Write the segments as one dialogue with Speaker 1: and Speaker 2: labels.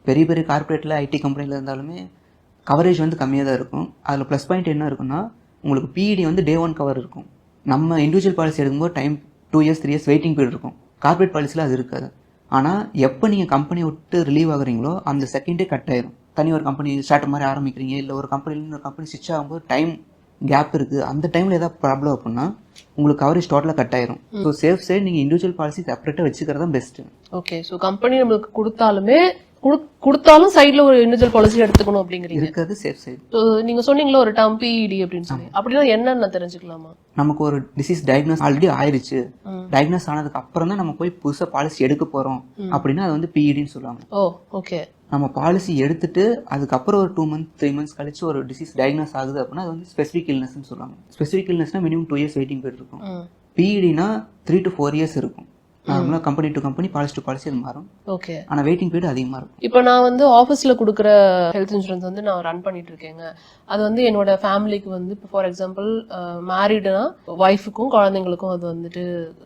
Speaker 1: பெரிய பெரிய கார்பரேட்டில் ஐடி கம்பெனியில் இருந்தாலுமே கவரேஜ் வந்து கம்மியாக தான் இருக்கும். அதில் ப்ளஸ் பாயிண்ட் என்ன இருக்குன்னா, உங்களுக்கு பிஇடி வந்து டே 1 கவர் இருக்கும். நம்ம இண்டிவிஜுவல் பாலிசி எடுக்கும்போது time 2 years 3 years waiting period இருக்கும். கார்பரேட் பாலிசியில் அது இருக்காது. ஆனால் எப்போ நீங்கள் கம்பெனியை விட்டு ரிலீவ் ஆகுறீங்களோ அந்த செகண்டே கட் ஆயிரும். தனி ஒரு கம்பெனி ஸ்டார்ட் மாதிரி ஆரம்பிக்கிறீங்க, இல்லை ஒரு கம்பெனிலேருந்து ஒரு கம்பெனி ஸ்விட்ச் ஆகும்போது டைம் கேப் இருக்குது. அந்த டைமில் ஏதாவது ப்ராப்ளம் அப்படின்னா உங்களுக்கு கவரேஜ் டோட்டலாக கட் ஆயிரும். ஸோ சேஃப் சைடு நீங்கள் இண்டிவிஜுவல் பாலிசி செப்பரேட்டாக வச்சுக்கிறது தான் பெஸ்ட்டு.
Speaker 2: ஓகே, ஸோ கம்பெனி நம்மளுக்கு கொடுத்தாலும் சைட்ல ஒரு இண்டிவிஜுவல் பாலிசி எடுத்துக்கணும் அப்படிங்கிறீங்க.
Speaker 1: இருக்கிறது சேஃப் சைடு.
Speaker 2: நீங்க சொன்னீங்களா ஒரு டேர்ம் பிஇடி அப்படின்னு சொல்லி, அப்படின்னா என்னன்னு தெரிஞ்சுக்கலாமா?
Speaker 1: நமக்கு ஒரு டிசீஸ் டயக்னோஸ் ஆல்ரெடி ஆயிருச்சு, டயக்னோஸ் ஆனதுக்கு அப்புறம் தான் நம்ம போய் புதுசாக பாலிசி எடுக்க போறோம் அப்படின்னா அது வந்து பிஇடின்னு சொல்லுவாங்க.
Speaker 2: ஓ ஓகே.
Speaker 1: நம்ம பாலிசி எடுத்துட்டு அதுக்கப்புறம் ஒரு 2 months 3 months கழிச்சு ஒரு டிசீஸ் டயக்னோஸ் ஆகுது அப்படின்னா அது வந்து ஸ்பெசிஃபிக் இல்னஸ்ன்னு சொல்லுவாங்க. ஸ்பெசிஃபிக் இல்னஸ்னா மினிமம் 2 years வெயிட்டிங் பீரியட் இருக்கும். பிஇடினா 3 to 4 years இருக்கும். நார்மலா company to company, policy to policy அது மாறும்.
Speaker 2: ஓகே.
Speaker 1: ஆனா வெயிட்டிங் பீரியட் அதிகமா இருக்கும்.
Speaker 2: இப்போ நான் வந்து ஆஃபீஸ்ல கொடுக்குற ஹெல்த் இன்சூரன்ஸ் வந்து நான் ரன் பண்ணிட்டு இருக்கேங்க. அது வந்து என்னோட ஃபேமிலிக்கு வந்து இப்போ ஃபார் எக்ஸாம்பிள் மேரிடுனா ஒய்ஃபுக்கும் குழந்தைங்களுக்கும் அது வந்துட்டு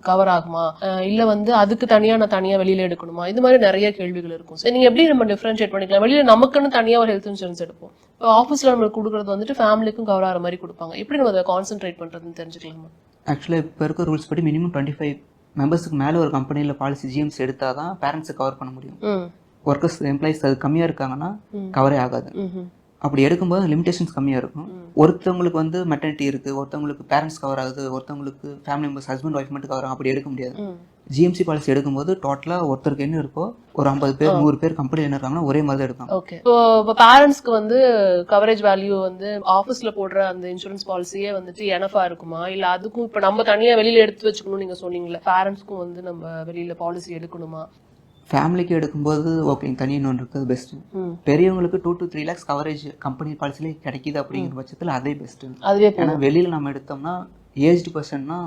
Speaker 2: கவர் ஆகுமா, இல்ல வந்து அதுக்கு தனியா நான் தனியா வெளியில எடுக்கணுமா, இது மாதிரி நிறைய கேள்விகள் இருக்கும். சரி, நீங்க எப்படி நம்ம டிஃபரன்ஷியேட் பண்ணிக்கலாம்? வெளியில நமக்குன்னு தனியா ஒரு ஹெல்த் இன்சூரன்ஸ் எடுப்போம், இப்போ ஆஃபீஸ்ல நம்மளுக்கு கொடுக்குறது வந்துட்டு ஃபேமிலிக்கும் கவர் ஆகிற மாதிரி கொடுப்பாங்க. எப்படி நம்ம அதை கான்சென்ட்ரேட் பண்றதுன்னு தெரிஞ்சுக்கலாமா?
Speaker 1: ஆக்சுவலா இப்போ இருக்க ரூல்ஸ் படி மினிமம் 25 மெம்பர்ஸுக்கு மேலே ஒரு கம்பெனியில் பாலிசி ஜிஎம்ஸ் எடுத்தால் தான் பேரண்ட்ஸை கவர் பண்ண முடியும். ஒர்க்கர்ஸ் எம்ப்ளாயிஸ் அது கம்மியாக இருக்காங்கன்னா கவரே ஆகாது. அப்படி எடுக்கும்போது லிமிடேஷன்ஸ் கம்மியாக இருக்கும். ஒருத்தவங்களுக்கு வந்து மெட்டர்னிட்டி இருக்குது, ஒருத்தவங்களுக்கு பேரண்ட்ஸ் கவர் ஆகுது, ஒருத்தவங்களுக்கு ஃபேமிலி மெம்பர்ஸ் ஹஸ்பண்ட் ஒய்ஃப் மட்டும் கவர் ஆகும். அப்படி எடுக்க முடியாது. ஜிஎம்சி பாலிசி எடுக்கும்போது டோட்டலாக ஒருத்தருக்கு என்ன இருக்கோ ஒரு 50 பேர் 100 பேர் கம்பெனியில் என்ன இருக்காங்கன்னா ஒரே மாதிரி தான் எடுக்கும்.
Speaker 2: ஓகே. இப்போ பேரண்ட்ஸ்க்கு வந்து கவரேஜ் வேல்யூ வந்து ஆஃபீஸ்ல போடுற அந்த இன்சூரன்ஸ் பாலிசியே வந்துட்டு எனஃபா இருக்குமா, இல்ல அதுக்கும் இப்போ நம்ம தனியா வெளியில எடுத்து வச்சுக்கணும் நீங்க சொன்னீங்களா, பேரண்ட்ஸ்க்கும் வந்து நம்ம வெளியில பாலிசி எடுக்கணுமா?
Speaker 1: ஃபேமிலிக்கு எடுக்கும்போது ஓகே, தனியாக ஒன்று இருக்குது பெஸ்ட். பெரியவங்களுக்கு 2 to 3 lakhs கவரேஜ் கம்பெனி பாலிசிலே கிடைக்குது அப்படிங்கிற பட்சத்தில் அதே பெஸ்ட்.
Speaker 2: அதுவே
Speaker 1: ஏன்னா வெளியில நம்ம எடுத்தோம்னா ஏஜ்டு பர்சன்னா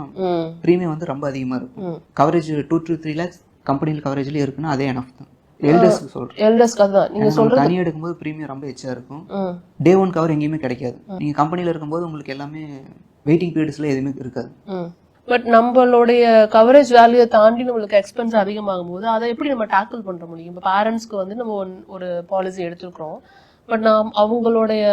Speaker 1: ப்ரீமியம் வந்து ரொம்ப அதிகமா இருக்கும். கவரேஜ் 2 to 3 lakhs கம்பெனியில் கவரேஜ்ல இருக்குன்னா அதே எனஃப் தான். எல்டர்ஸ்க்கு சொல்றேன்.
Speaker 2: எல்டர்ஸ்க்கு அதான் நீங்க சொல்றது.
Speaker 1: தனியாக எடுக்கும்போது ப்ரீமியம் ரொம்ப எச்சா இருக்கும். டே 1 கவர் எங்கேயுமே கிடைக்காது. நீங்க கம்பெனியில் இருக்கும்போது உங்களுக்கு எல்லாமே வெயிட்டிங் பீரியட்ஸ்ல எதுவுமே இருக்காது.
Speaker 2: பட் நம்மளுடைய கவரேஜ் வேல்யூ தாண்டி நம்மளுக்கு எக்ஸ்பென்ஸ் அதிகமாகும் போது அதை எப்படி நம்ம டேக்கிள் பண்ற முடியும்? இப்போ பேரண்ட்ஸ்க்கு வந்து நம்ம ஒரு பாலிசி எடுத்துருக்கோம், பட் நாம் அவங்களுடைய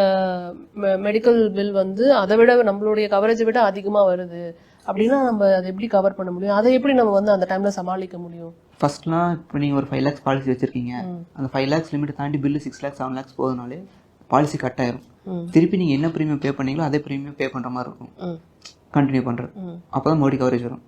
Speaker 2: மெடிக்கல் பில் வந்து அதை விட நம்மளுடைய கவரேஜை விட அதிகமா வருது அப்படின்னா நம்ம அதை எப்படி கவர் பண்ண முடியும்? அதை எப்படி நம்ம வந்து அந்த டைம்ல சமாளிக்க முடியும்?
Speaker 1: ஃபர்ஸ்ட்லாம் இப்போ நீங்க ஒரு 5 lakhs பாலிசி வச்சிருக்கீங்க, அந்த 5 lakhs லிமிட் தாண்டி பில்லு 6 lakhs 7 lakhs போகுதுனாலே பாலிசி கட் ஆயிரும். திருப்பி நீங்க என்ன ப்ரீமியம் பே பண்ணீங்களோ அதே ப்ரீமியம் பே பண்ற மாதிரி இருக்கும். கண்டினியூ பண்றது, அப்பதான் மறுபடியும் கவரேஜ் வரும்.